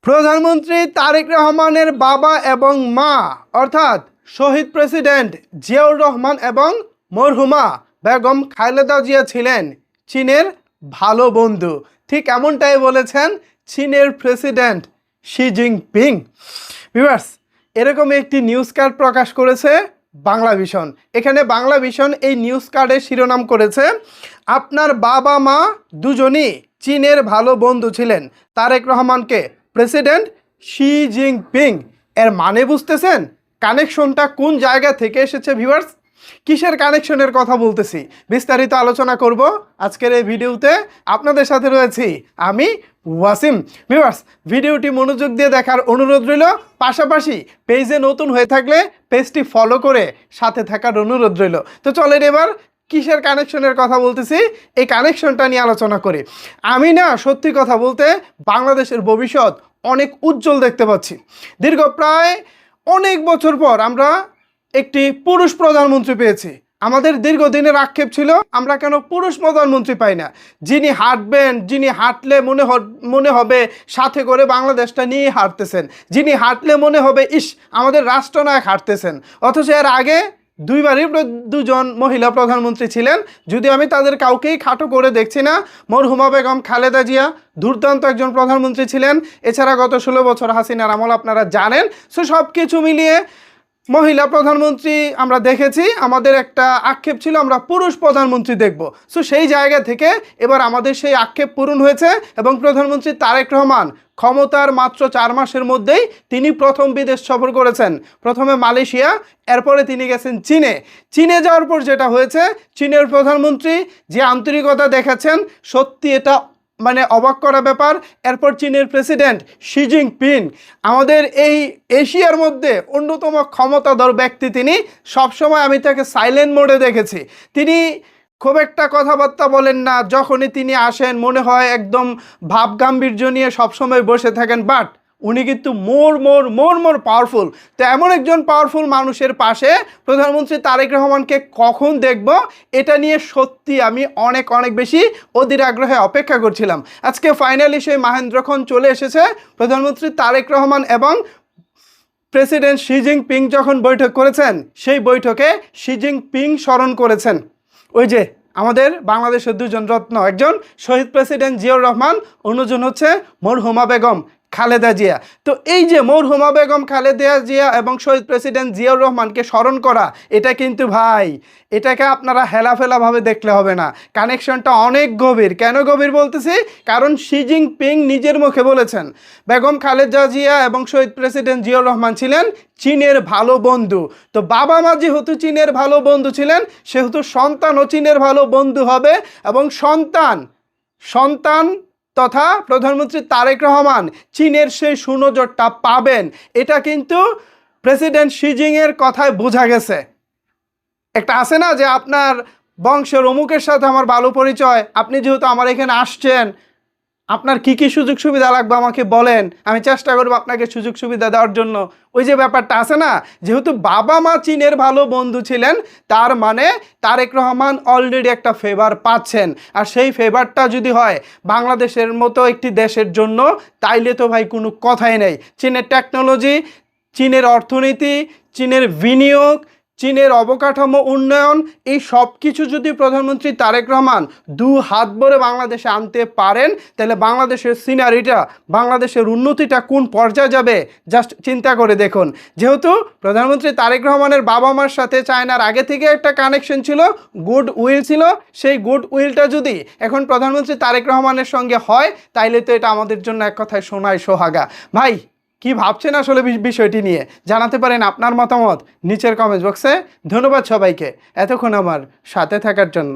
প্রধানমন্ত্রী তারেক রহমানের বাবা এবং মা অর্থাৎ শহীদ প্রেসিডেন্ট জিয়াউর রহমান এবং মরহুমা বেগম খালেদা জিয়া ছিলেন চীনের ভালো বন্ধু। ঠিক এমনটাই বলেছেন চীনের প্রেসিডেন্ট শি জিনপিং। ভিউয়ার্স, এরকম একটি নিউজ কার্ড প্রকাশ করেছে বাংলা ভিশন। এখানে বাংলা ভিশন এই নিউজ কার্ডের শিরোনাম করেছে, আপনার বাবা মা দুজনই চীনের ভালো বন্ধু ছিলেন তারেক রহমানকে প্রেসিডেন্ট শি জিনপিং। এর মানে বুঝতেছেন কানেকশনটা কোন জায়গা থেকে এসেছে? ভিউয়ার্স, কিসের কানেকশনের কথা বলতেছি বিস্তারিত আলোচনা করব আজকের এই ভিডিওতে। আপনাদের সাথে রয়েছি আমি ওয়াসিম। ভিউয়ার্স, ভিডিওটি মনোযোগ দিয়ে দেখার অনুরোধ রইল, পাশাপাশি পেজে নতুন হয়ে থাকলে পেজটি ফলো করে সাথে থাকার অনুরোধ রইল। তো চলেন এবার কিসের কানেকশনের কথা বলতেছি এই কানেকশনটা নিয়ে আলোচনা করি। আমি না সত্যি কথা বলতে বাংলাদেশের ভবিষ্যৎ অনেক উজ্জ্বল দেখতে পাচ্ছি। দীর্ঘ প্রায় অনেক বছর পর আমরা একটি পুরুষ প্রধানমন্ত্রী পেয়েছি। আমাদের দীর্ঘদিনের আক্ষেপ ছিল আমরা কেন পুরুষ প্রধানমন্ত্রী পাই না, যিনি হাঁটবেন, যিনি হাঁটলে মনে হবে সাথে করে বাংলাদেশটা নিয়ে হাঁটতেছেন, যিনি হাঁটলে মনে হবে ইস আমাদের রাষ্ট্রনায়ক হাঁটতেছেন। অথচ এর আগে দুইবারই দুজন মহিলা প্রধানমন্ত্রী ছিলেন, যদি আমি তাদের কাউকেই খাটো করে দেখছি না। মরহুমা বেগম খালেদা জিয়া দুর্দান্ত একজন প্রধানমন্ত্রী ছিলেন। এছাড়া গত 16 বছর হাসিনার আমল আপনারা জানেন। সো সব কিছু মিলিয়ে মহিলা প্রধানমন্ত্রী আমরা দেখেছি। আমাদের একটা আক্ষেপ ছিল আমরা পুরুষ প্রধানমন্ত্রী দেখব। সো সেই জায়গা থেকে এবার আমাদের সেই আক্ষেপ পূরণ হয়েছে এবং প্রধানমন্ত্রী তারেক রহমান ক্ষমতার মাত্র 4 মাসের মধ্যেই তিনি প্রথম বিদেশ সফর করেছেন। প্রথমে মালয়েশিয়া, এরপরে তিনি গেছেন চীনে যাওয়ার পর যেটা হয়েছে, চীনের প্রধানমন্ত্রী যে আন্তরিকতা দেখাচ্ছেন সত্যি এটা মানে অবাক করা ব্যাপার। এরপর চীনের প্রেসিডেন্ট শি জিনপিং, আমাদের এই এশিয়ার মধ্যে অন্যতম ক্ষমতাধর ব্যক্তি। তিনি সবসময় আমি তাকে সাইলেন্ট মোডে দেখেছি। তিনি খুব একটা কথাবার্তা বলেন না, যখনই তিনি আসেন মনে হয় একদম ভাব গাম্ভীর্য নিয়ে সবসময় বসে থাকেন, বাট উনি কিন্তু মোর পাওয়ারফুল। তো এমন একজন পাওয়ারফুল মানুষের পাশে প্রধানমন্ত্রী তারেক রহমানকে কখন দেখব, এটা নিয়ে সত্যি আমি অনেক বেশি অধীর আগ্রহে অপেক্ষা করছিলাম। আজকে ফাইনালি সেই মহেন্দ্রক্ষণ চলে এসেছে। প্রধানমন্ত্রী তারেক রহমান এবং প্রেসিডেন্ট শি জিনপিং যখন বৈঠক করেছেন, সেই বৈঠকে শি জিনপিং স্মরণ করেছেন ওই যে আমাদের বাংলাদেশের দুজন রত্ন, একজন শহীদ প্রেসিডেন্ট জিয়াউর রহমান, অন্যজন হচ্ছে মরহুমা বেগম খালেদা জিয়া। তো এই যে মরহুমা বেগম খালেদা জিয়া এবং শহীদ প্রেসিডেন্ট জিয়াউর রহমানকে স্মরণ করা, এটা কিন্তু ভাই এটাকে আপনারা হেলাফেলাভাবে দেখলে হবে না। কানেকশনটা অনেক গভীর। কেন গভীর বলতেছি? কারণ শি জিনপিং নিজের মুখে বলেছেন বেগম খালেদা জিয়া এবং শহীদ প্রেসিডেন্ট জিয়াউর রহমান ছিলেন চীনের ভালো বন্ধু। তো বাবা মা যেহেতু চীনের ভালো বন্ধু ছিলেন, সেহেতু সন্তানও চীনের ভালো বন্ধু হবে এবং সন্তান তথা প্রধানমন্ত্রী তারেক রহমান চীনের সেই সুনজরটা পাবেন। এটা কিন্তু প্রেসিডেন্ট শি জিনের কথায় বোঝা গেছে। একটা আছে না যে আপনার বংশের অমুকের সাথে আমার ভালো পরিচয়, আপনি যেহেতু আমার এখানে আসছেন, আপনার কি কি সুযোগ সুবিধা লাগবে আমাকে বলেন, আমি চেষ্টা করবো আপনাকে সুযোগ সুবিধা দেওয়ার জন্য। ওই যে ব্যাপারটা আছে না, যেহেতু বাবা মা চীনের ভালো বন্ধু ছিলেন, তার মানে তারেক রহমান অলরেডি একটা ফেভার পাচ্ছেন। আর সেই ফেভারটা যদি হয় বাংলাদেশের মতো একটি দেশের জন্য, তাইলে তো ভাই কোনো কথাই নেই। চীনের টেকনোলজি, চীনের অর্থনীতি, চীনের বিনিয়োগ, চীনের অবকাঠামো উন্নয়ন, এই সব কিছু যদি প্রধানমন্ত্রী তারেক রহমান 2 হাত ভরে বাংলাদেশে আনতে পারেন, তাহলে বাংলাদেশের সিনারিটা, বাংলাদেশের উন্নতিটা কোন পর্যায়ে যাবে জাস্ট চিন্তা করে দেখুন। যেহেতু প্রধানমন্ত্রী তারেক রহমানের বাবা মার সাথে চায়নার আগে থেকে একটা কানেকশন ছিল, গুড উইল ছিল, সেই গুড উইলটা যদি এখন প্রধানমন্ত্রী তারেক রহমানের সঙ্গে হয়, তাইলে তো এটা আমাদের জন্য এক কথায় সোনায় সোহাগা। ভাই কি ভাবছেন আসলে বিষয়টি নিয়ে? জানাতে পারেন আপনার মতামত নিচের কমেন্ট বক্সে। ধন্যবাদ সবাইকে এতক্ষণ আমার সাথে থাকার জন্য।